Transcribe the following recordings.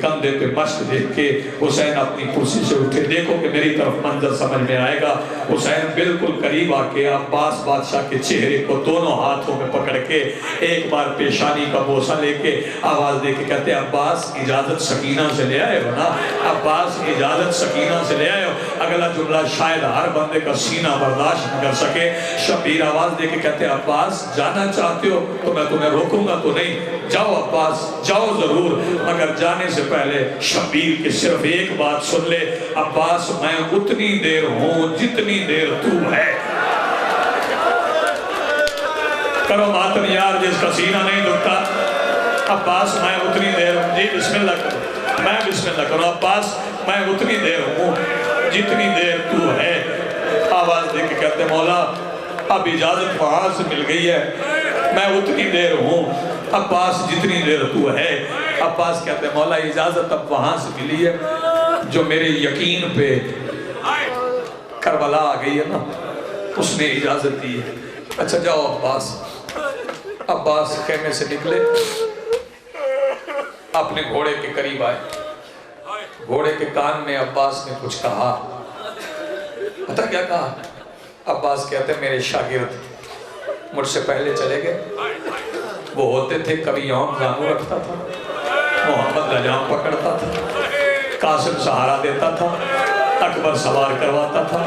کندھے پہ مشق دیکھ کے حسین اپنی کرسی سے اٹھے، دیکھو کہ میری طرف منظر سمجھ میں آئے گا۔ حسین بالکل قریب آ کے عباس بادشاہ کے چہرے کو دونوں ہاتھوں میں پکڑ کے ایک بار پیشانی کا بوسہ لے کے آواز دے کے کہتے ہیں عباس اجازت سکینہ سے لے آئے ہو نا، عباس اجازت سکینہ سے لے آئے ہو۔ اگلا جملہ شاید ہر بندے کا سینہ برداشت نہ کر سکے۔ شبیر آواز دے کے کہتے ہیں عباس جانا چاہتے ہو تو میں تمہیں روکوں گا تو نہیں، جاؤ عباس جاؤ ضرور، مگر جانے سے پہلے شبیر کی صرف ایک بات سن لے، عباس میں اتنی دیر ہوں جتنی دیر تو ہے۔ کرو ماتم یار جس کا سینہ نہیں دکھتا، عباس میں اتنی دیر ہوں، جی بسم اللہ کرو، میں بسم اللہ کرو، عباس میں اتنی دیر ہوں جتنی دیر تو ہے۔ آواز دے کے کہتے مولا اب اجازت وہاں سے مل گئی ہے، میں اتنی دیر ہوں عباس جتنی دیر تو ہے۔ عباس کہتے مولا اجازت اب وہاں سے ملی ہے جو میرے یقین پہ کربلا آ گئی ہے نا، اس نے اجازت دی ہے۔ اچھا جاؤ عباس۔ عباس خیمے سے نکلے، اپنے گھوڑے کے قریب آئے، گھوڑے کے کان میں عباس نے کچھ کہا۔ پتہ کیا کہا؟ عباس کہتے ہیں میرے شاگرد مجھ سے پہلے چلے گئے، وہ ہوتے تھے کبھی یوم زانو رکھتا تھا، محمد لجام پکڑتا تھا، قاسم سہارا دیتا تھا، اکبر سوار کرواتا تھا،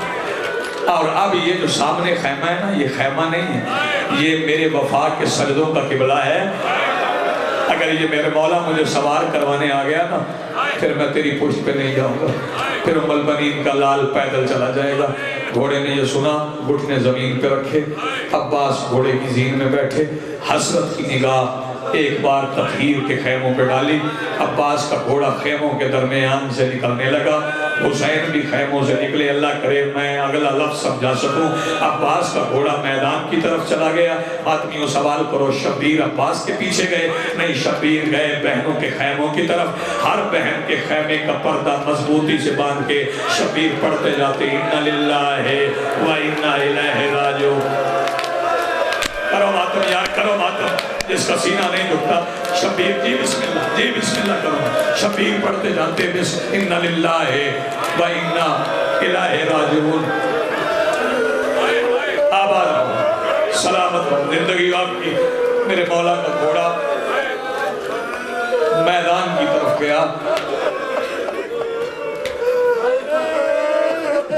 اور اب یہ جو سامنے خیمہ ہے نا، یہ خیمہ نہیں ہے، یہ میرے وفا کے سجدوں کا قبلہ ہے۔ اگر یہ میرے مولا مجھے سوار کروانے آ گیا نا، پھر میں تیری پشت پہ نہیں جاؤں گا، پھر ام البنین کا لال پیدل چلا جائے گا۔ گھوڑے نے یہ سنا، گھٹنے زمین پہ رکھے، عباس گھوڑے کی زین میں بیٹھے، حسرت کی نگاہ ایک بار تطہیر کے خیموں پہ ڈالی۔ عباس کا گھوڑا خیموں کے درمیان سے نکلنے لگا، حسین بھی خیموں سے نکلے۔ اللہ کرے میں اگلا لفظ سمجھا سکوں۔ عباس کا گھوڑا میدان کی طرف چلا گیا۔ آدمیوں سوال کرو شبیر عباس کے پیچھے گئے؟ نہیں، شبیر گئے بہنوں کے خیموں کی طرف۔ ہر بہن کے خیمے کا پردہ مضبوطی سے باندھ کے شبیر پڑھتے جاتے اِنَّ لِلَّهِ وَإِنَّ إِلَيْهِ رَاجِعُونَ۔ کرو ماتم یار، کرو ماتم جس کا سینہ نہیں دکھتا۔ شبیر جی بسم اللہ، جی بسم اللہ کرو۔ شبیر پڑھتے جاتے اِنَّ لِلَّهِ وَإِنَّ إِلَيْهِ رَاجِعُونَ۔ آباد رہو، سلامت رہو، زندگی آپ کی۔ میرے مولا کا گھوڑا میدان کی طرف گیا۔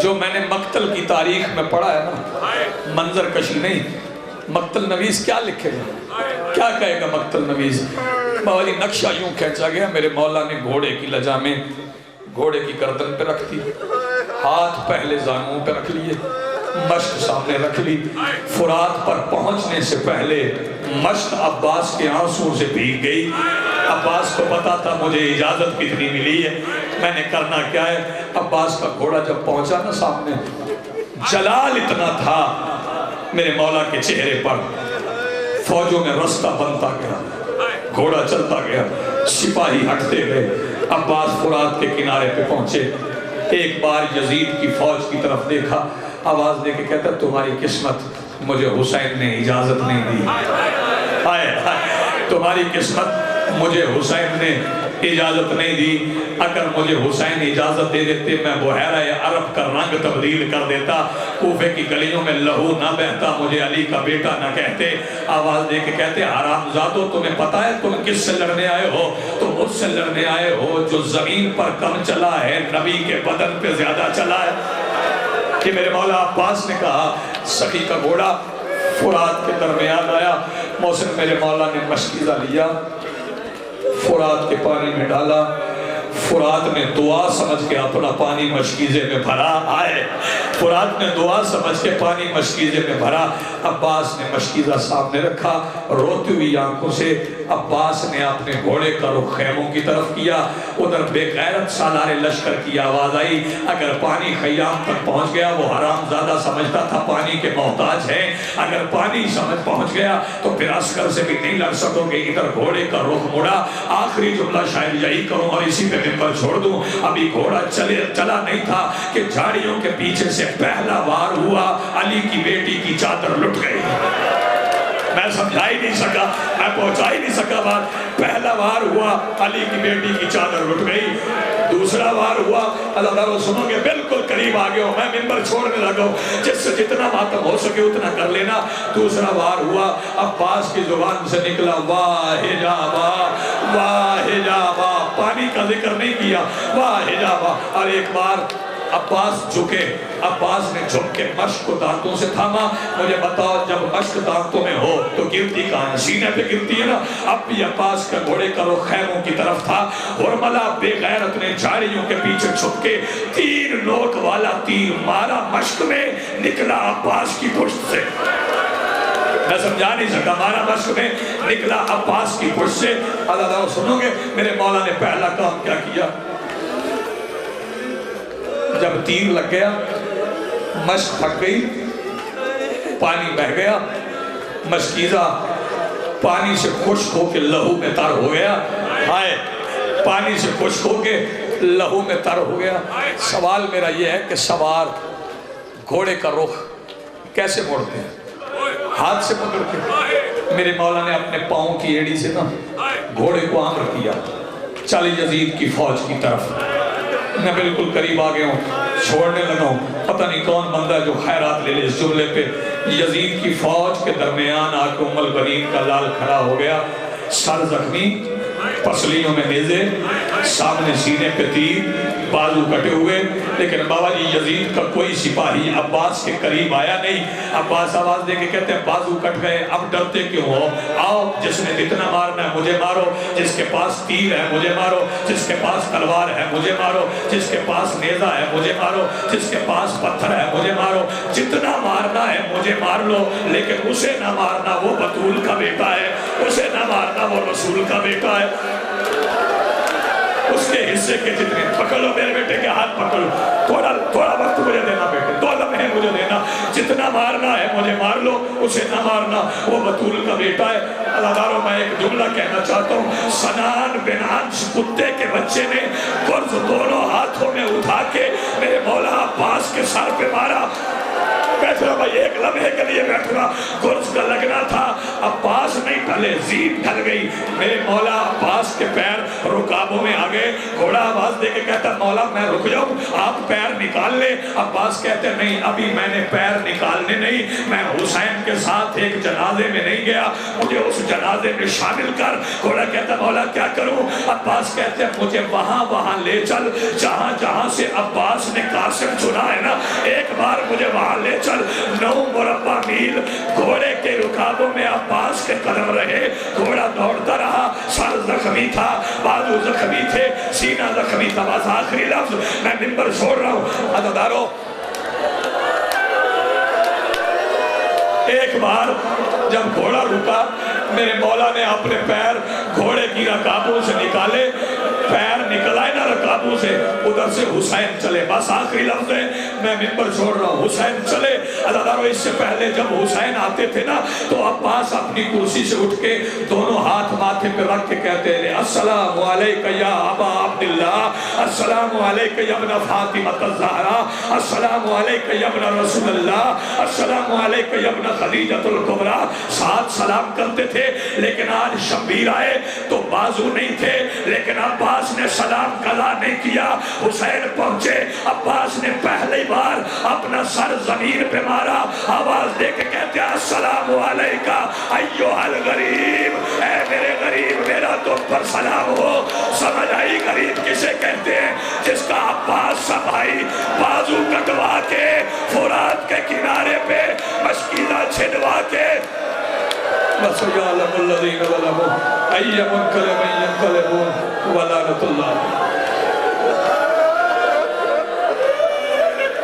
جو میں نے مقتل کی تاریخ میں پڑھا ہے نا، منظر کشی نہیں، مقتل نویس کیا لکھے گا، کیا کہے گا مقتل نویس؟ باولی نقشہ یوں کھینچا گیا، میرے مولا نے گھوڑے کی لجامیں گھوڑے کی گردن پہ رکھ دی، ہاتھ پہلے زانوں پہ رکھ لیے، مشق سامنے رکھ لی۔ فرات پر پہنچنے سے پہلے مشق عباس کے آنسوں سے بھیگ گئی۔ عباس کو پتا تھا مجھے اجازت کتنی ملی ہے، میں نے کرنا کیا ہے۔ عباس کا گھوڑا جب پہنچا نا سامنے، جلال اتنا تھا میرے مولا کے چہرے پر، فوجوں میں رستہ بنتا گیا، گھوڑا چلتا گیا، سپاہی ہٹتے گئے۔ عباس فرات کے کنارے پہ پہنچے، ایک بار یزید کی فوج کی طرف دیکھا، آواز دے کے کہتا تمہاری قسمت مجھے حسین نے اجازت نہیں دی، تمہاری قسمت مجھے حسین نے اجازت نہیں دی۔ اگر مجھے حسین اجازت دے دیتے میں بحیرہ عرب کا رنگ تبدیل کر دیتا، کوفے کی گلیوں میں لہو نہ بہتا، مجھے علی کا بیٹا نہ کہتے۔ آواز دے کے کہتے حرامزادو تمہیں پتا ہے تم کس سے لڑنے آئے ہو؟ تم اس سے لڑنے آئے ہو جو زمین پر کم چلا ہے، نبی کے بدن پہ زیادہ چلا ہے۔ کہ میرے مولا عباس نے کہا، سخی کا گھوڑا فرات کے درمیان آیا، محسن میرے مولا نے مشکیزہ لیا، فرات کے پانی میں ڈالا، فرات نے دعا سمجھ کے اپنا پانی مشکیزے میں بھرا، آئے فرات نے دعا سمجھ کے پانی مشکیزے میں بھرا۔ عباس نے مشکیزہ سامنے رکھا، روتی ہوئی آنکھوں سے عباس نے اپنے گھوڑے کا رخ خیموں کی طرف کیا۔ ادھر بے غیرت سالار لشکر کی آواز آئی، اگر پانی خیام تک پہنچ گیا وہ حرام زادہ سمجھتا تھا پانی کے محتاج ہے، اگر پانی سمجھ پہنچ گیا تو پھر عسکر سے بھی نہیں لڑ سکو گے۔ ادھر گھوڑے کا رخ مڑا، آخری جملہ شاید یہی کروں اور اسی پہ ممبر چھوڑ دوں۔ ابھی گھوڑا چلا نہیں تھا کہ جھاڑیوں کے پیچھے سے پہلا وار ہوا، علی کی بیٹی کی چادر لٹ گئی۔ میں سمجھا ہی نہیں سکا، میں پہنچا ہی نہیں سکا بات۔ پہلا وار ہوا علی کی بیٹی کی چادر اٹھ گئی، دوسرا وار ہوا اللہ تعالیٰ سنو گے بالکل قریب آ گیا ہوں میں، ممبر چھوڑنے لگا ہوں، جس سے جتنا ماتم ہو سکے اتنا کر لینا۔ دوسرا وار ہوا، عباس کی زبان سے نکلا واہ حجابا واہ حجابا، پانی کا ذکر نہیں کیا، واہ حجابا۔ اور ایک بار عباس جھکے، عباس نے جھک کے مشق کو دانتوں سے تھاما۔ مجھے بتاؤ جب مشق دانتوں میں ہو تو گرتی کہاں؟ سینے پہ گرتی ہے نا۔ اب بھی عباس کا گھوڑے کا رخ خیموں کی طرف تھا۔ حرملہ بے غیرت نے جاریوں کے پیچھے چھپ کے 3 نوک والا تیر مارا، مشق میں نکلا عباس کی پشت سے۔ میں سمجھا نہیں سکا، مارا مشق میں نکلا عباس کی پشت سے۔ اللہ سنو گے میرے مولا نے پہلا کام کیا کیا؟ جب تیر لگ گیا، مشق پھٹ گئی، پانی بہ گیا، مشکیزہ پانی سے خشک ہو کے لہو میں تر ہو گیا۔ ہائے، پانی سے خشک ہو کے لہو میں تر ہو گیا۔ سوال میرا یہ ہے کہ سوار گھوڑے کا رخ کیسے موڑتے ہیں؟ ہاتھ سے پکڑ کے۔ میرے مولا نے اپنے پاؤں کی ایڑی سے نا گھوڑے کو آمر کیا، چل یزید کی فوج کی طرف۔ میں بالکل قریب آ گیا ہوں، چھوڑنے لگا ہوں، پتہ نہیں کون بندہ ہے جو خیرات لے لے اس جملے پہ۔ یزید کی فوج کے درمیان آ کے ام البنین کا لال کھڑا ہو گیا، سر زخمی، پسلیوں میں نیزے، سامنے سینے پہ تیر، بازو کٹے ہوئے۔ لیکن بابا جی یزید کا کوئی سپاہی عباس کے قریب آیا نہیں۔ عباس آواز دے کے کہتے ہیں بازو کٹ گئے، اب ڈرتے کیوں ہو؟ آؤ، جس نے جتنا مارنا ہے مجھے مارو، جس کے پاس تیر ہے مجھے مارو، جس کے پاس تلوار ہے مجھے مارو، جس کے پاس نیزہ ہے مجھے مارو، جس کے پاس پتھر ہے مجھے مارو، جتنا مارنا ہے مجھے مار لو، لیکن اسے نہ مارنا، وہ بطول کا بیٹا ہے، اسے نہ مارنا، وہ رسول کا بیٹا ہے۔ اس کے حصے کے جتنے پکڑ لو، میرے بیٹے کے ہاتھ پکڑ لو، تھوڑا وقت مجھے دینا بیٹے، 2 لمحے مجھے دینا، جتنا مارنا ہے مجھے مار لو، اسے نہ مارنا، وہ بطول کا بیٹا ہے۔ اللہ داروں میں ایک جملہ کہنا چاہتا ہوں، سنان بن عنش کتے کے بچے نے گرز دونوں ہاتھوں میں اٹھا کے میرے مولا عباس کے سر پہ مارا۔ بیٹھ رہا بھائی، ایک لمحے کے لیے بیٹھ رہا، گرز کا لگنا تھا، عباس نہیں ڈھلے، زیب ڈھل گئی۔ میرے مولا عباس کے پیر رکابوں میں آگئے، گھوڑا آواز دے کے کہتا مولا میں رک جاؤں، آپ پیر نکال لے۔ عباس کہتے نہیں، ابھی میں نے پیر نکالنے نہیں، میں حسین کے ساتھ ایک جنازے میں نہیں گیا، مجھے اس جنازے میں شامل کر۔ گھوڑا کہتا مولا کیا کروں؟ عباس کہتے مجھے وہاں لے چل جہاں سے عباس نے قاسم چنا ہے نا، ایک بار مجھے وہاں لے چل۔ 9 مربع میل گھوڑے کے رکابوں میں عباس کے قدم رہے، گھوڑا دوڑتا رہا، سر زخمی تھا، بازو زخمی تھے، سینہ زخمی تھا۔ بس آخری لفظ، میں ممبر چھوڑ رہا ہوں۔ عزادارو، ایک بار جب گھوڑا رکا، میرے مولا نے اپنے پیر گھوڑے کی رکابوں سے نکالے، پیر نکل آئے نا رکابوں سے، ادھر سے حسین چلے۔ بس آخری لفظ ہے، میں ممبر چھوڑ رہا ہوں، حسین چلے۔ عزادارو، اس سے پہلے جب حسین آتے تھے نا تو عباس اپنی کرسی سے اٹھ کے دونوں ہاتھ ماتھے پہ رکھ کے کہتے ہیں السلام علیکہ یا ابا عبداللہ، السلام علیکہ یا ابن فاطمہ الزہرا، السلام علیکہ یا ابن رسول اللہ، السلام علیکہ یا ابن خدیجۃ الکبریٰ۔ 7 سلام کرتے تھے، لیکن آج شبیر آئے تو بازو نہیں تھے، لیکن عباس نے سلام قضا نہیں کیا۔ حسین پہنچے، عباس نے پہلی بار اپنا سر زمین پہ مارا، آواز دے کے کہتے ہیں السلام علیکہ ایھا الغریب، اے میرے غریب، میرا تم پر سلام ہو۔ سمجھ آئی غریب کسے کہتے ہیں؟ جس کا عباس سا بھائی بازو کٹوا کے فرات کے کنارے پہ مشکیزہ چھڑوا کے وَسَيَعْلَمُ الَّذِينَ ظَلَمُوا أَيَّ مُنقَلِبٍ يَنقَلِبُونَ وَلَعنَةُ اللَّهِ